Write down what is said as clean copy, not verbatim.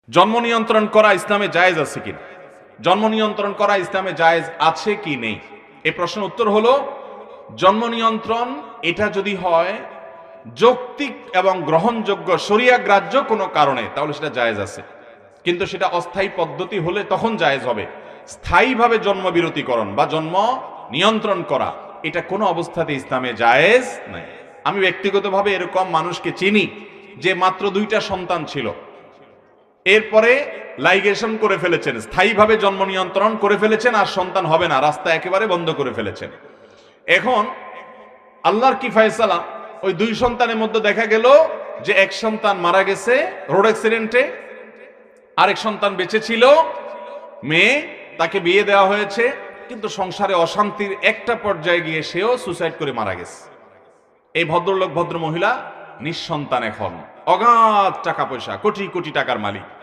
জন্ম নিয়ন্ত্রণ করা ইসলামে জায়েজ আছে কি? জন্ম নিয়ন্ত্রণ করা ইসলামে জায়েজ আছে কি নেই? এই প্রশ্নের উত্তর হলো জন্ম নিয়ন্ত্রণ এটা যদি হয় যৌক্তিক এবং গ্রহণযোগ্য শরিয়া গ্রাহ্য কোনো কারণে, তাহলে সেটা জায়েজ আছে। কিন্তু সেটা অস্থায়ী পদ্ধতি হলে তখন জায়েজ হবে। স্থায়ীভাবে জন্ম বিরতিকরণ বা জন্ম নিয়ন্ত্রণ করা এটা কোনো অবস্থাতে ইসলামে জায়েজ নাই। আমি ব্যক্তিগতভাবে এরকম মানুষকে চিনি যে মাত্র 2টা সন্তান ছিল, এরপরে লাইগেশন করে ফেলেছেন, স্থায়ীভাবে জন্ম নিয়ন্ত্রণ করে ফেলেছেন, আর সন্তান হবে না, রাস্তা একেবারে বন্ধ করে ফেলেছেন। এখন আল্লাহর কি ফয়সালা, ওই 2 সন্তানের মধ্যে দেখা গেল যে এক সন্তান মারা গেছে রোড অ্যাক্সিডেন্টে, আরেক সন্তান বেঁচে ছিল, মেয়ে, তাকে বিয়ে দেওয়া হয়েছে, কিন্তু সংসারে অশান্তির একটা পর্যায়ে গিয়ে সেও সুসাইড করে মারা গেছে। এই ভদ্রলোক ভদ্র মহিলা নিঃসন্তান, এখন অগাধ টাকা পয়সা, কোটি কোটি টাকার মালিক।